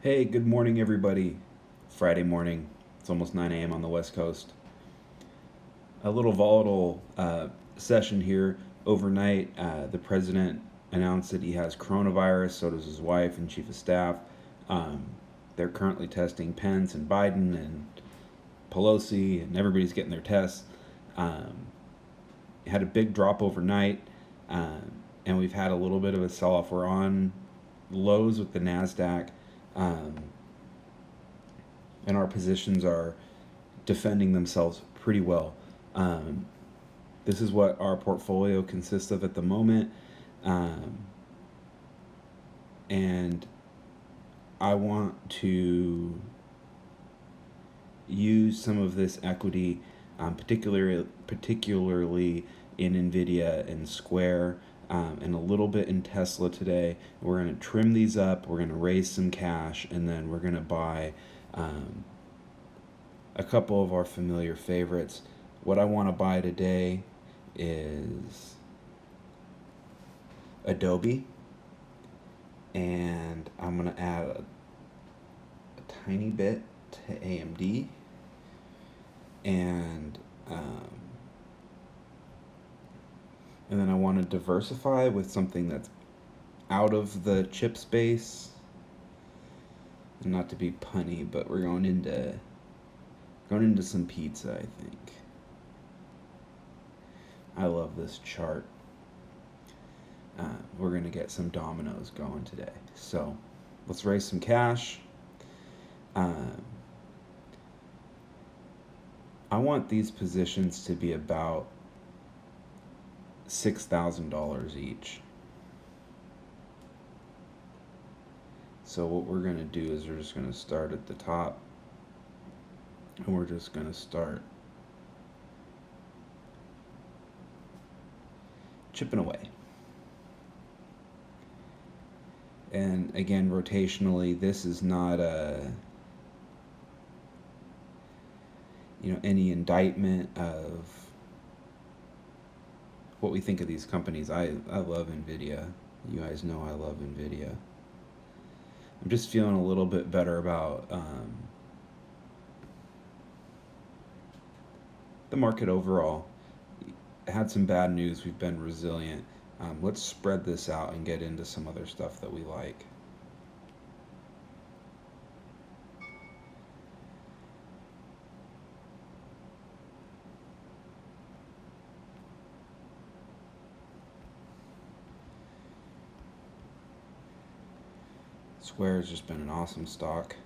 Hey, good morning, everybody. Friday morning. It's almost 9 a.m. on the West Coast. A little volatile session here. Overnight, the president announced that he has coronavirus, so does his wife and chief of staff. Um, they're currently testing Pence and Biden and Pelosi, and everybody's getting their tests. Um, had a big drop overnight, um, and we've had a little bit of a sell off. We're on lows with the NASDAQ. Um, and our positions are defending themselves pretty well. Um, this is what our portfolio consists of at the moment, um, and I want to use some of this equity, particularly in Nvidia and Square, and a little bit in Tesla today. We're going to trim these up. We're going to raise some cash, and then we're going to buy a couple of our familiar favorites. What I want to buy today is Adobe, and I'm going to add a tiny bit to AMD, and um, and then I want to diversify with something that's out of the chip space. And not to be punny, but we're going into some pizza, I think. I love this chart. We're going to get some dominoes going today. So let's raise some cash. I want these positions to be about $6,000 each. So what we're going to do is we're just going to start at the top, and we're just going to start chipping away. And again, rotationally, this is not any indictment of what we think of these companies. I love Nvidia. You guys know I love Nvidia. I'm just feeling a little bit better about the market overall. Had some bad news. We've been resilient. Let's spread this out and get into some other stuff that we like. Square has just been an awesome stock.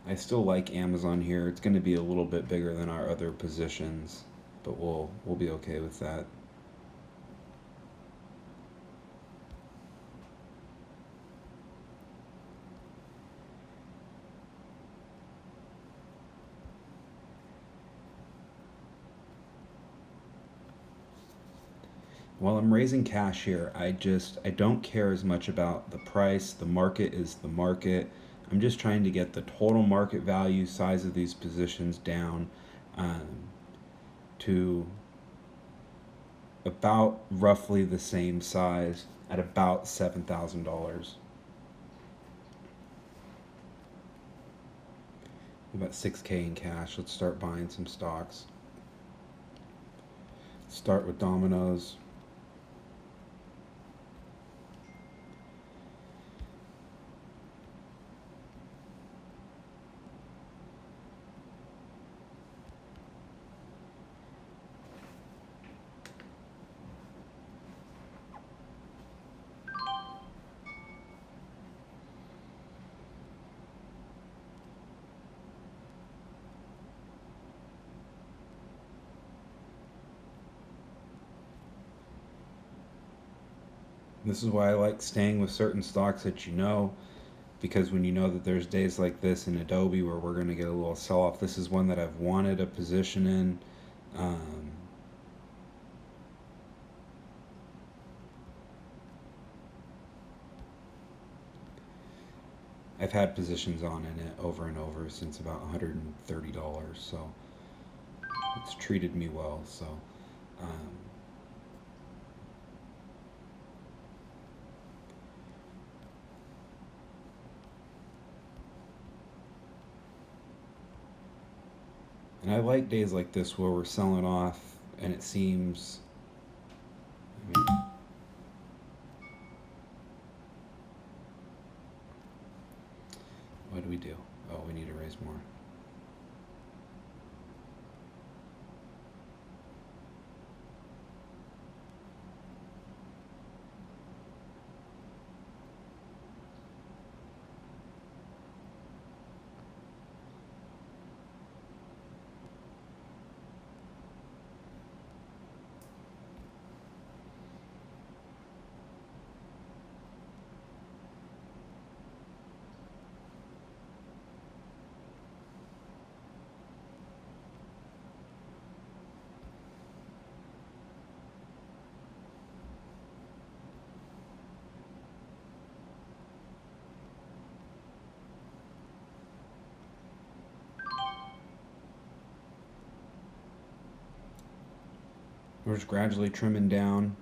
I still like Amazon here. It's going to be a little bit bigger than our other positions, but we'll be okay with that. While I'm raising cash here, I don't care as much about the price. The market is the market. I'm just trying to get the total market value size of these positions down um, to about roughly the same size at about $7,000. About 6K in cash. Let's start buying some stocks. Start with Domino's. This is why I like staying with certain stocks that because when you know that there's days like this in Adobe where we're going to get a little sell off, this is one that I've wanted a position in. I've had positions on in it over and over since about $130, so it's treated me well. So um, and I like days like this where we're selling off, and it seems. I mean, what do we do? Oh, we need to raise more. We're just gradually trimming down.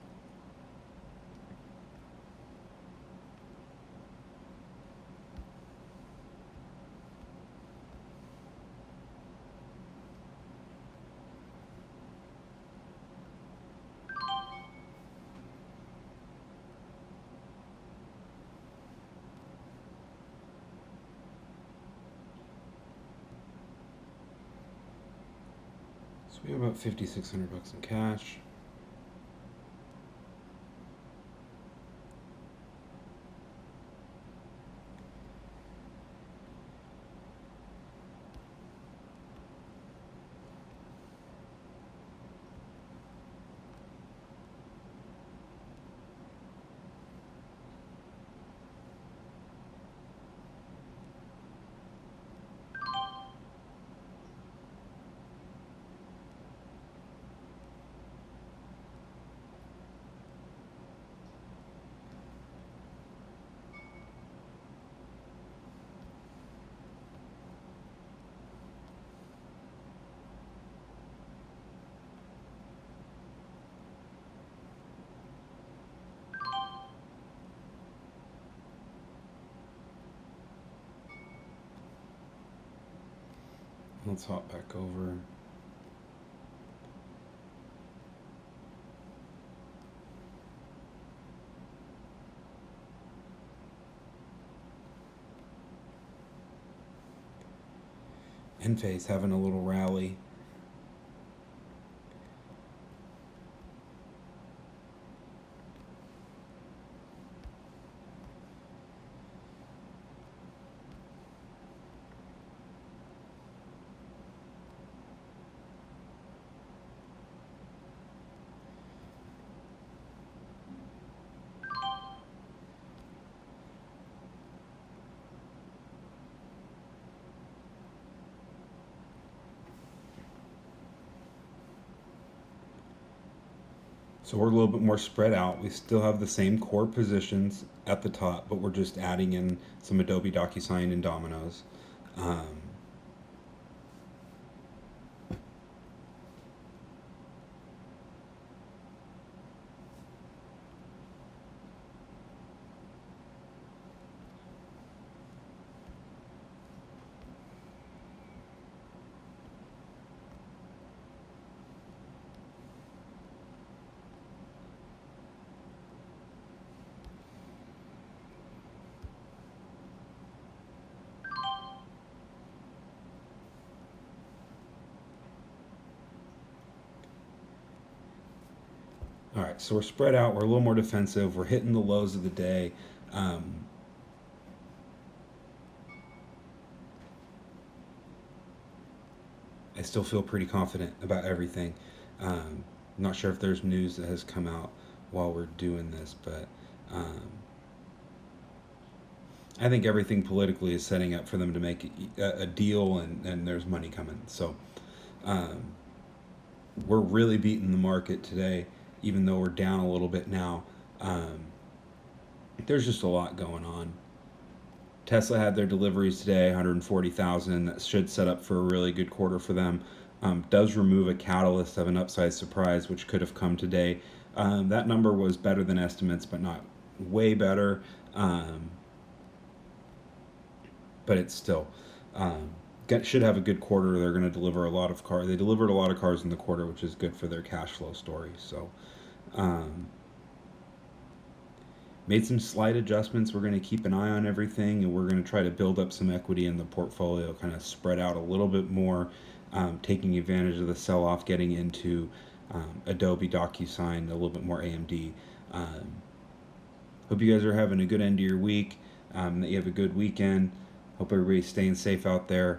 So we have about $5,600 in cash. Let's hop back over. Enphase having a little rally. So we're a little bit more spread out. We still have the same core positions at the top, but we're just adding in some Adobe DocuSign and Dominoes. Um, all right, so we're spread out. We're a little more defensive. We're hitting the lows of the day. Um, I still feel pretty confident about everything. Not sure if there's news that has come out while we're doing this, but um, I think everything politically is setting up for them to make a deal, and there's money coming. So um, we're really beating the market today, even though we're down a little bit now. Um, there's just a lot going on Tesla had their deliveries today, 140,000. That should set up for a really good quarter for them. Does remove a catalyst of an upside surprise, which could have come today. That number was better than estimates, but not way better. But it's still should have a good quarter. They're going to deliver a lot of cars. They delivered a lot of cars in the quarter, which is good for their cash flow story. So made some slight adjustments. We're going to keep an eye on everything, and we're going to try to build up some equity in the portfolio, kind of spread out a little bit more, taking advantage of the sell-off, getting into Adobe, DocuSign, a little bit more AMD. Hope you guys are having a good end to your week, that you have a good weekend. Hope everybody's staying safe out there.